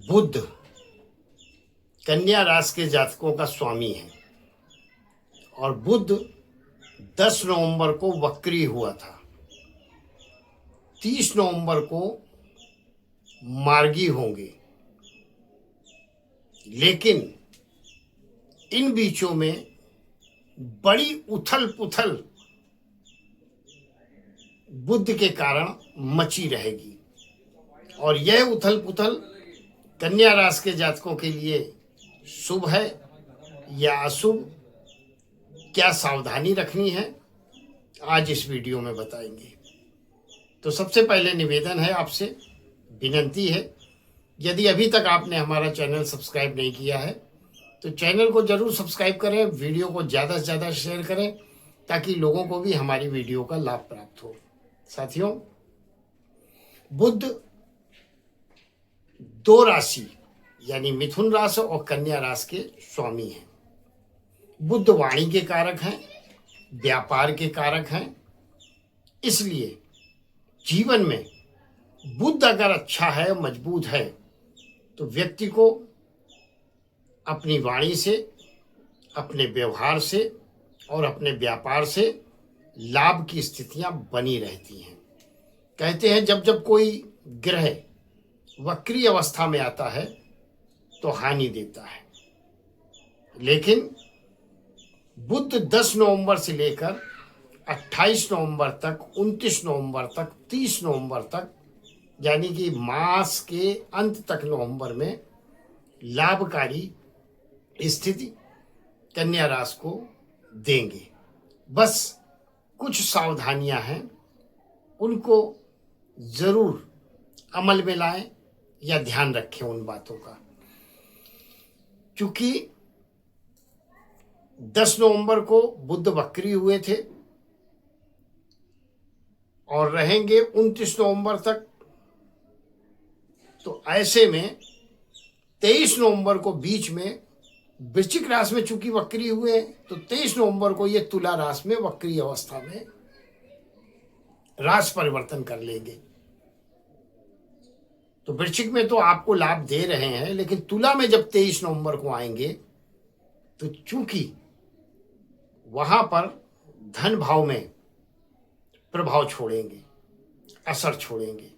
बुध कन्या राशि के जातकों का स्वामी है और बुध 10 नवंबर को वक्री हुआ था, 30 नवंबर को मार्गी होंगे। लेकिन इन बीचों में बड़ी उथल पुथल बुध के कारण मची रहेगी और यह उथल पुथल कन्या राशि के जातकों के लिए शुभ है या अशुभ, क्या सावधानी रखनी है, आज इस वीडियो में बताएंगे। तो सबसे पहले निवेदन है, आपसे विनती है, यदि अभी तक आपने हमारा चैनल सब्सक्राइब नहीं किया है तो चैनल को जरूर सब्सक्राइब करें, वीडियो को ज़्यादा से ज़्यादा शेयर करें ताकि लोगों को भी हमारी वीडियो का लाभ प्राप्त हो। साथियों, बुध 2 राशि यानी मिथुन राशि और कन्या राशि के स्वामी हैं। बुध वाणी के कारक हैं, व्यापार के कारक हैं, इसलिए जीवन में बुध अगर अच्छा है, मजबूत है, तो व्यक्ति को अपनी वाणी से, अपने व्यवहार से और अपने व्यापार से लाभ की स्थितियां बनी रहती हैं। कहते हैं जब जब कोई ग्रह वक्री अवस्था में आता है तो हानि देता है, लेकिन बुध 10 नवंबर से लेकर 28 नवंबर तक, 29 नवंबर तक, 30 नवंबर तक, यानी कि मास के अंत तक नवंबर में लाभकारी स्थिति कन्या राशि को देंगे। बस कुछ सावधानियां हैं, उनको जरूर अमल में लाएं या ध्यान रखें उन बातों का। क्योंकि 10 नवंबर को बुध वक्री हुए थे और रहेंगे 29 नवंबर तक, तो ऐसे में 23 नवंबर को बीच में वृश्चिक राशि में चूंकि वक्री हुए तो 23 नवंबर को ये तुला राशि में वक्री अवस्था में राशि परिवर्तन कर लेंगे। तो वृश्चिक में तो आपको लाभ दे रहे हैं, लेकिन तुला में जब 23 नवंबर को आएंगे तो चूंकि वहां पर धन भाव में प्रभाव छोड़ेंगे, असर छोड़ेंगे,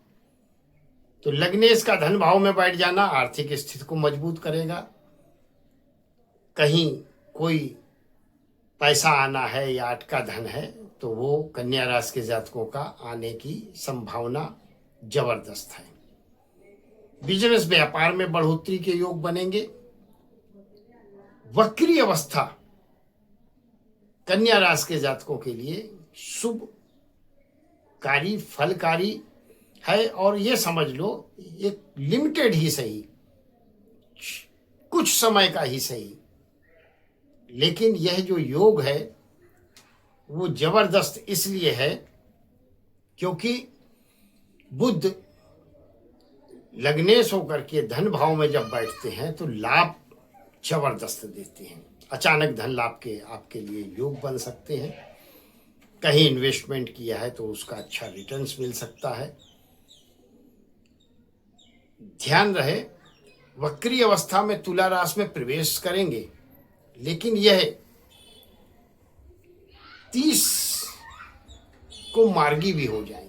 तो लग्नेश का धन भाव में बैठ जाना आर्थिक स्थिति को मजबूत करेगा। कहीं कोई पैसा आना है या अटका धन है तो वो कन्या राशि के जातकों का आने की संभावना जबरदस्त है। बिजनेस व्यापार में बढ़ोतरी के योग बनेंगे। वक्री अवस्था कन्या राशि के जातकों के लिए शुभकारी, फलकारी है और ये समझ लो एक लिमिटेड ही सही, कुछ समय का ही सही, लेकिन यह जो योग है वो जबरदस्त इसलिए है क्योंकि बुध लग्नेश होकर के धन भाव में जब बैठते हैं तो लाभ जबरदस्त देते हैं। अचानक धन लाभ के आपके लिए योग बन सकते हैं। कहीं इन्वेस्टमेंट किया है तो उसका अच्छा रिटर्न्स मिल सकता है। ध्यान रहे, वक्री अवस्था में तुला राशि में प्रवेश करेंगे, लेकिन यह 30 को मार्गी भी हो जाएंगे,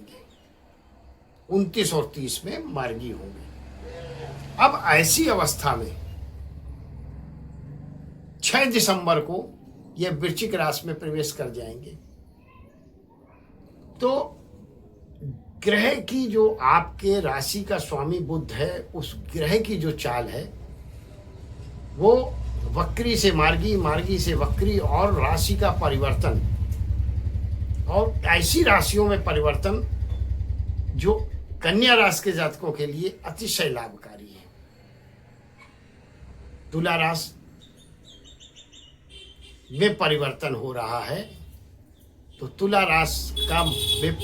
29 और 30 में मार्गी होंगे। अब ऐसी अवस्था में 6 दिसंबर को यह वृश्चिक राशि में प्रवेश कर जाएंगे। तो ग्रह की जो आपके राशि का स्वामी बुध है, उस ग्रह की जो चाल है वो वक्री से मार्गी, मार्गी से वक्री और राशि का परिवर्तन, और ऐसी राशियों में परिवर्तन जो कन्या राशि के जातकों के लिए अतिशय लाभकारी है। तुला राशि में परिवर्तन हो रहा है, तो तुला राशि का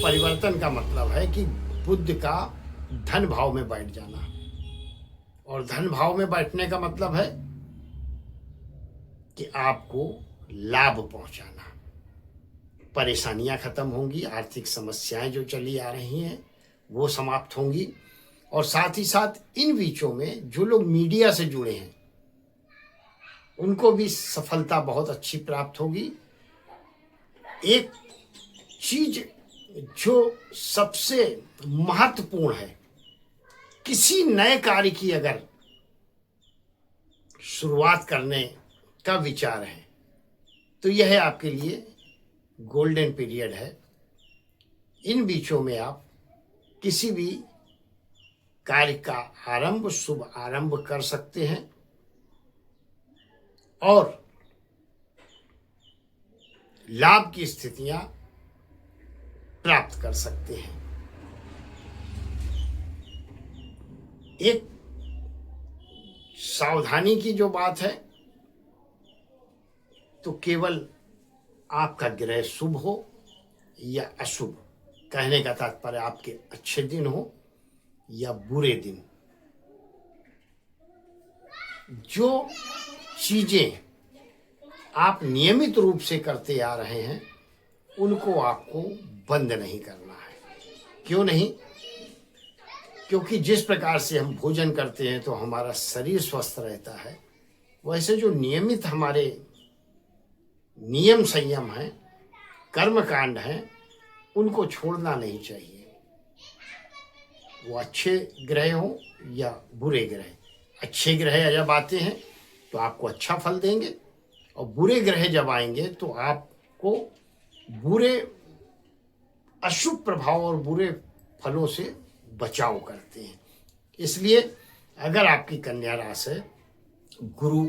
परिवर्तन का मतलब है कि बुध का धन भाव में बैठ जाना, और धन भाव में बैठने का मतलब है कि आपको लाभ पहुंचाना, परेशानियां खत्म होंगी, आर्थिक समस्याएं जो चली आ रही हैं वो समाप्त होंगी और साथ ही साथ इन बीचों में जो लोग मीडिया से जुड़े हैं उनको भी सफलता बहुत अच्छी प्राप्त होगी। एक चीज जो सबसे महत्वपूर्ण है, किसी नए कार्य की अगर शुरुआत करने का विचार है तो यह आपके लिए गोल्डन पीरियड है। इन बीचों में आप किसी भी कार्य का आरंभ, शुभ आरंभ कर सकते हैं और लाभ की स्थितियां प्राप्त कर सकते हैं। एक सावधानी की जो बात है तो केवल आपका ग्रह शुभ हो या अशुभ, कहने का तात्पर्य आपके अच्छे दिन हो या बुरे दिन, जो चीजें आप नियमित रूप से करते आ रहे हैं उनको आपको बंद नहीं करना है। क्यों नहीं? क्योंकि जिस प्रकार से हम भोजन करते हैं तो हमारा शरीर स्वस्थ रहता है, वैसे जो नियमित हमारे नियम संयम हैं, कर्म कांड हैं, उनको छोड़ना नहीं चाहिए। वो अच्छे ग्रह हो या बुरे ग्रह। अच्छे ग्रह जब आते हैं तो आपको अच्छा फल देंगे और बुरे ग्रह जब आएंगे तो आपको बुरे अशुभ प्रभाव और बुरे फलों से बचाव करते हैं। इसलिए अगर आपकी कन्या राशि है, गुरु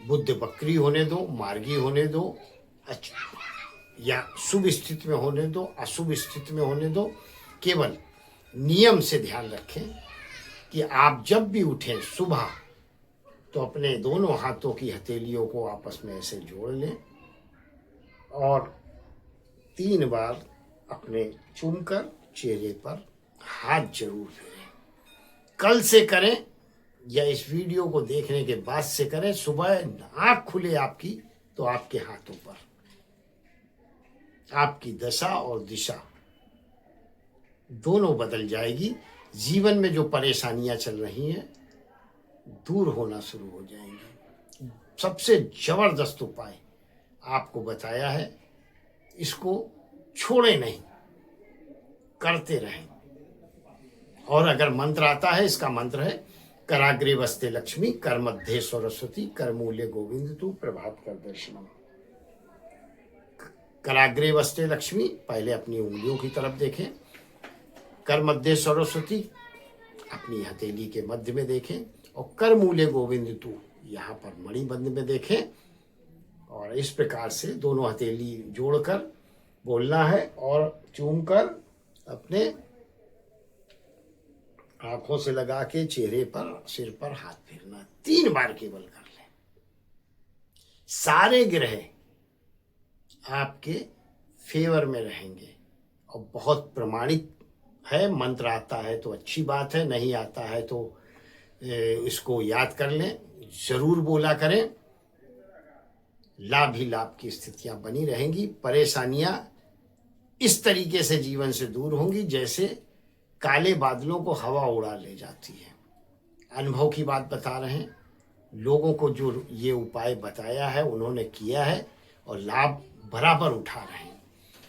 बुध बकरी होने दो, मार्गी होने दो, अच्छा या शुभ स्थिति में होने दो, अशुभ स्थिति में होने दो, केवल नियम से ध्यान रखें कि आप जब भी उठें सुबह तो अपने दोनों हाथों की हथेलियों को आपस में ऐसे जोड़ लें और 3 बार अपने चूमकर चेहरे पर हाथ जरूर फेरें। कल से करें या इस वीडियो को देखने के बाद से करें। सुबह आंख खुले आपकी तो आपके हाथों पर आपकी दशा और दिशा दोनों बदल जाएगी। जीवन में जो परेशानियां चल रही हैं दूर होना शुरू हो जाएंगी। सबसे जबरदस्त उपाय आपको बताया है, इसको छोड़े नहीं, करते रहें। और अगर मंत्र आता है, इसका मंत्र है कराग्रे वस्ते लक्ष्मी, कर मध्य सरस्वती, कर मूल्य गोविंद तू, प्रभात कर दर्शनम। कराग्रे वस्ते लक्ष्मी, पहले अपनी उंगलियों की तरफ देखें। कर मध्य सरस्वती, अपनी हथेली के मध्य में देखें। और कर मूल्य गोविंद तू, यहाँ पर मणिबंध में देखें। और इस प्रकार से दोनों हथेली जोड़कर बोलना है और चूमकर अपने आंखों से लगा के चेहरे पर, सिर पर हाथ फेरना 3 बार केवल कर लें। सारे ग्रह आपके फेवर में रहेंगे और बहुत प्रमाणित है। मंत्र आता है तो अच्छी बात है, नहीं आता है तो इसको याद कर लें, जरूर बोला करें। लाभ ही लाभ की स्थितियां बनी रहेंगी। परेशानियां इस तरीके से जीवन से दूर होंगी जैसे काले बादलों को हवा उड़ा ले जाती है। अनुभव की बात बता रहे हैं। लोगों को जो ये उपाय बताया है उन्होंने किया है और लाभ बराबर उठा रहे हैं।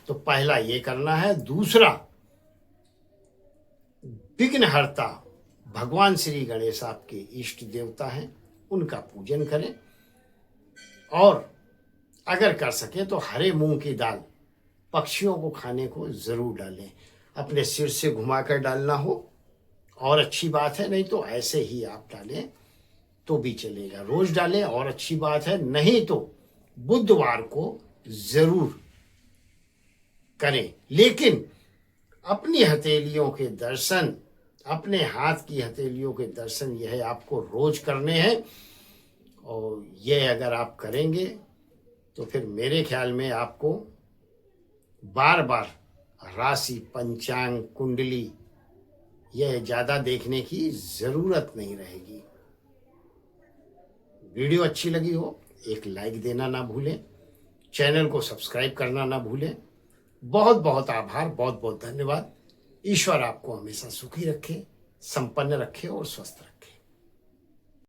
तो पहला ये करना है। दूसरा, विघ्नहर्ता भगवान श्री गणेश आपके इष्ट देवता हैं, उनका पूजन करें। और अगर कर सके तो हरे मूंग की दाल पक्षियों को खाने को जरूर डालें। अपने सिर से घुमाकर डालना हो और अच्छी बात है, नहीं तो ऐसे ही आप डालें तो भी चलेगा। रोज डालें और अच्छी बात है, नहीं तो बुधवार को जरूर करें। लेकिन अपनी हथेलियों के दर्शन, अपने हाथ की हथेलियों के दर्शन यह आपको रोज करने हैं। और यह अगर आप करेंगे तो फिर मेरे ख्याल में आपको बार बार राशि, पंचांग, कुंडली यह ज़्यादा देखने की ज़रूरत नहीं रहेगी। वीडियो अच्छी लगी हो एक लाइक देना ना भूलें, चैनल को सब्सक्राइब करना ना भूलें। बहुत बहुत आभार, बहुत बहुत धन्यवाद। ईश्वर आपको हमेशा सुखी रखे, संपन्न रखे और स्वस्थ रखे।